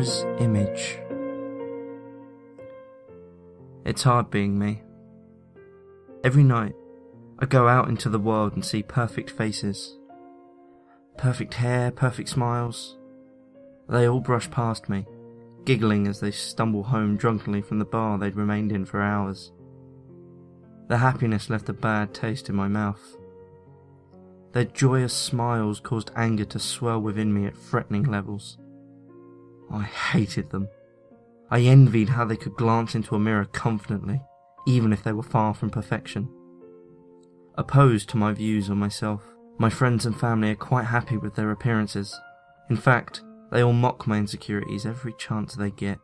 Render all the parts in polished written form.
mirror's image. It's hard being me. Every night, I go out into the world and see perfect faces. Perfect hair, perfect smiles. They all brush past me, giggling as they stumble home drunkenly from the bar they'd remained in for hours. Their happiness left a bad taste in my mouth. Their joyous smiles caused anger to swell within me at threatening levels. I hated them. I envied how they could glance into a mirror confidently, even if they were far from perfection. Opposed to my views on myself, my friends and family are quite happy with their appearances. In fact, they all mock my insecurities every chance they get,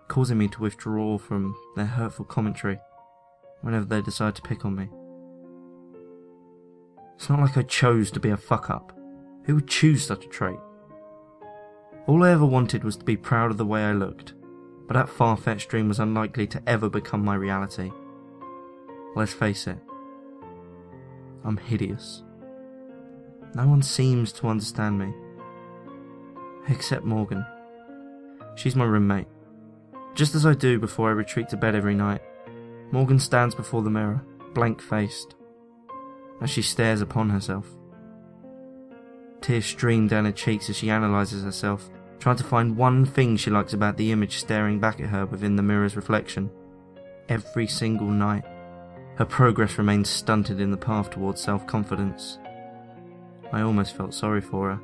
causing me to withdraw from their hurtful commentary whenever they decide to pick on me. It's not like I chose to be a fuck-up. Who would choose such a trait? All I ever wanted was to be proud of the way I looked, but that far-fetched dream was unlikely to ever become my reality. Let's face it, I'm hideous. No one seems to understand me. Except Morgan. She's my roommate. Just as I do before I retreat to bed every night, Morgan stands before the mirror, blank-faced, as she stares upon herself. Tears stream down her cheeks as she analyses herself, trying to find one thing she likes about the image staring back at her within the mirror's reflection. Every single night, her progress remains stunted in the path towards self-confidence. I almost felt sorry for her.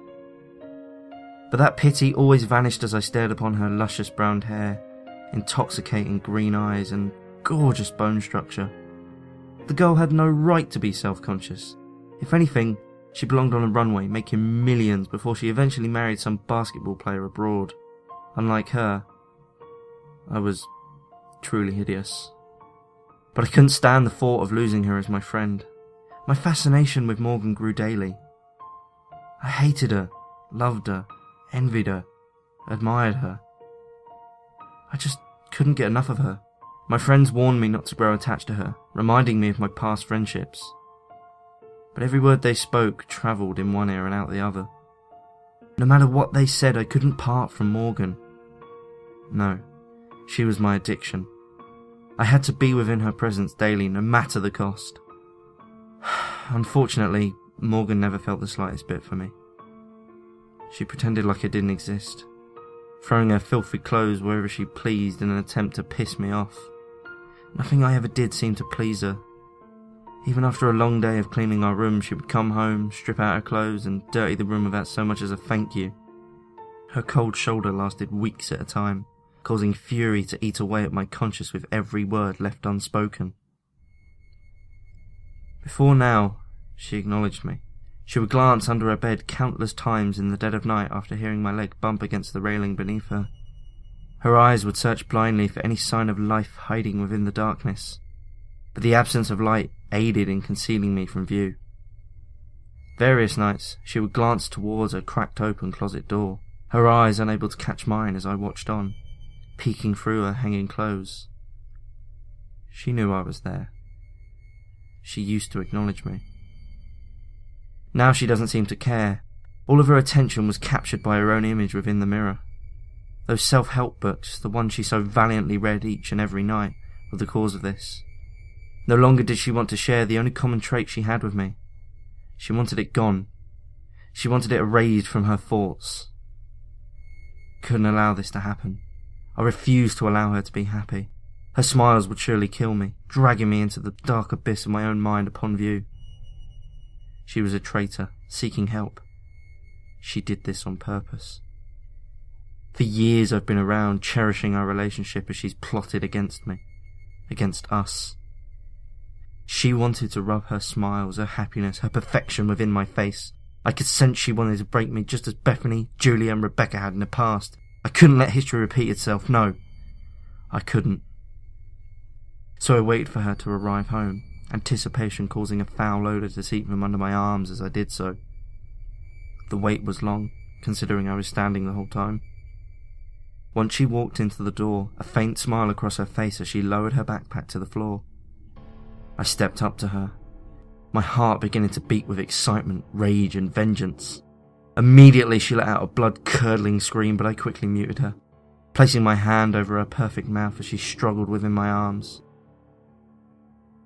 But that pity always vanished as I stared upon her luscious brown hair, intoxicating green eyes, and gorgeous bone structure. The girl had no right to be self-conscious. If anything, she belonged on a runway, making millions before she eventually married some basketball player abroad. Unlike her, I was truly hideous. But I couldn't stand the thought of losing her as my friend. My fascination with Morgan grew daily. I hated her, loved her, envied her, admired her. I just couldn't get enough of her. My friends warned me not to grow attached to her, reminding me of my past friendships. But every word they spoke travelled in one ear and out the other. No matter what they said, I couldn't part from Morgan. No, she was my addiction. I had to be within her presence daily, no matter the cost. Unfortunately, Morgan never felt the slightest bit for me. She pretended like I didn't exist, throwing her filthy clothes wherever she pleased in an attempt to piss me off. Nothing I ever did seemed to please her. Even after a long day of cleaning our room, she would come home, strip out her clothes, and dirty the room without so much as a thank you. Her cold shoulder lasted weeks at a time, causing fury to eat away at my conscience with every word left unspoken. Before now, she acknowledged me. She would glance under her bed countless times in the dead of night after hearing my leg bump against the railing beneath her. Her eyes would search blindly for any sign of life hiding within the darkness, but the absence of light aided in concealing me from view. Various nights she would glance towards her cracked open closet door, her eyes unable to catch mine as I watched on, peeking through her hanging clothes. She knew I was there. She used to acknowledge me. Now she doesn't seem to care. All of her attention was captured by her own image within the mirror. Those self-help books, the ones she so valiantly read each and every night, were the cause of this. No longer did she want to share the only common trait she had with me. She wanted it gone. She wanted it erased from her thoughts. Couldn't allow this to happen. I refused to allow her to be happy. Her smiles would surely kill me, dragging me into the dark abyss of my own mind upon view. She was a traitor, seeking help. She did this on purpose. For years I've been around, cherishing our relationship as she's plotted against me, against us. She wanted to rub her smiles, her happiness, her perfection within my face. I could sense she wanted to break me just as Bethany, Julia and Rebecca had in the past. I couldn't let history repeat itself, no. I couldn't. So I waited for her to arrive home, anticipation causing a foul odour to seep from under my arms as I did so. The wait was long, considering I was standing the whole time. Once she walked into the door, a faint smile across her face as she lowered her backpack to the floor. I stepped up to her, my heart beginning to beat with excitement, rage and vengeance. Immediately she let out a blood-curdling scream, but I quickly muted her. placing my hand over her perfect mouth as she struggled within my arms.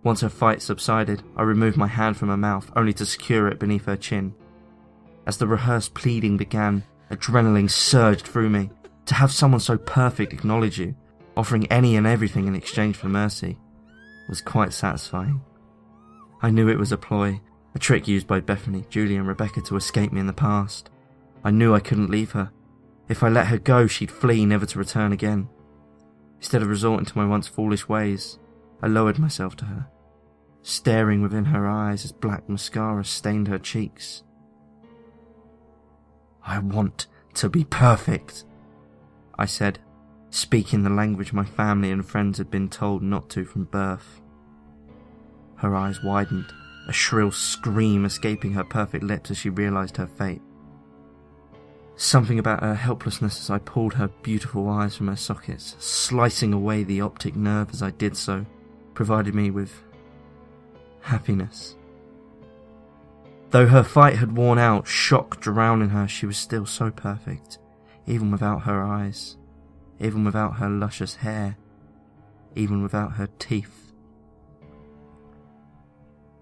Once her fight subsided, I removed my hand from her mouth, only to secure it beneath her chin. As the rehearsed pleading began, adrenaline surged through me. To have someone so perfect acknowledge you, offering any and everything in exchange for mercy, was quite satisfying. I knew it was a ploy, a trick used by Bethany, Julie and Rebecca to escape me in the past. I knew I couldn't leave her. If I let her go, she'd flee, never to return again. Instead of resorting to my once foolish ways, I lowered myself to her, staring within her eyes as black mascara stained her cheeks. "I want to be perfect," I said, speaking the language my family and friends had been told not to from birth. Her eyes widened, a shrill scream escaping her perfect lips as she realised her fate. Something about her helplessness as I pulled her beautiful eyes from her sockets, slicing away the optic nerve as I did so, provided me with happiness. Though her fight had worn out, shock drowning her, she was still so perfect, even without her eyes, even without her luscious hair, even without her teeth.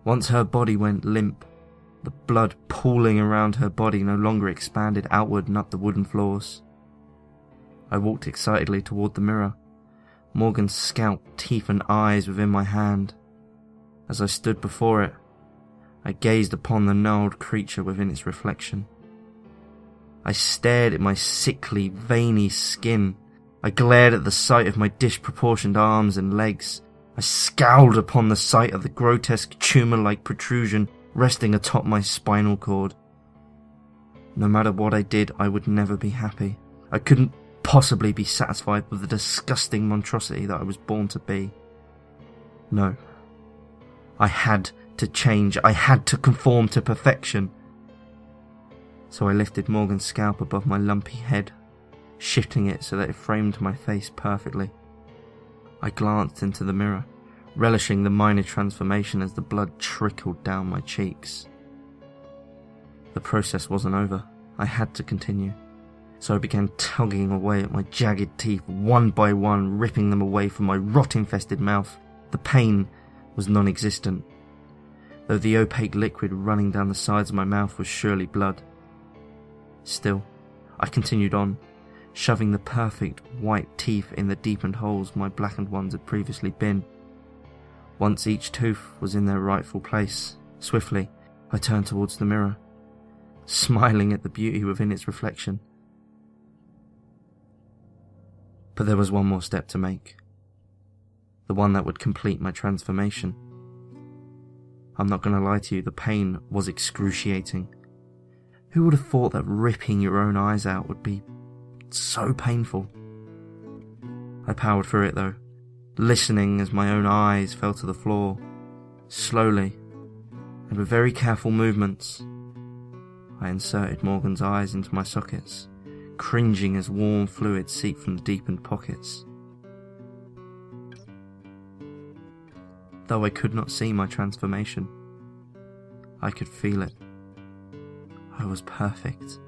Once her body went limp, the blood pooling around her body no longer expanded outward and up the wooden floors. I walked excitedly toward the mirror, Morgan's scalp, teeth and eyes within my hand. As I stood before it, I gazed upon the gnarled creature within its reflection. I stared at my sickly, veiny skin. I glared at the sight of my disproportioned arms and legs. I scowled upon the sight of the grotesque tumor-like protrusion resting atop my spinal cord. No matter what I did, I would never be happy. I couldn't possibly be satisfied with the disgusting monstrosity that I was born to be. No. I had to change. I had to conform to perfection. So I lifted Morgan's scalp above my lumpy head, shifting it so that it framed my face perfectly. I glanced into the mirror, relishing the minor transformation as the blood trickled down my cheeks. The process wasn't over. I had to continue. So I began tugging away at my jagged teeth, one by one, ripping them away from my rot-infested mouth. The pain was non-existent, though the opaque liquid running down the sides of my mouth was surely blood. Still, I continued on, shoving the perfect white teeth in the deepened holes my blackened ones had previously been. Once each tooth was in their rightful place, swiftly, I turned towards the mirror, smiling at the beauty within its reflection. But there was one more step to make, the one that would complete my transformation. I'm not going to lie to you, the pain was excruciating. Who would have thought that ripping your own eyes out would be so painful? I powered through it though, listening as my own eyes fell to the floor. Slowly, and with very careful movements, I inserted Morgan's eyes into my sockets, cringing as warm fluid seeped from the deepened pockets. Though I could not see my transformation, I could feel it. I was perfect.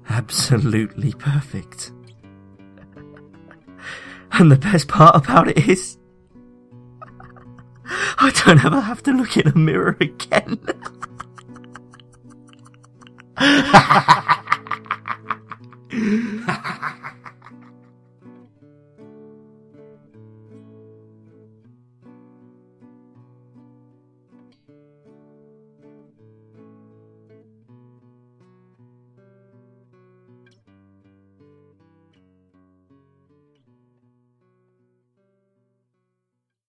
Absolutely perfect. And the best part about it is, I don't ever have to look in a mirror again.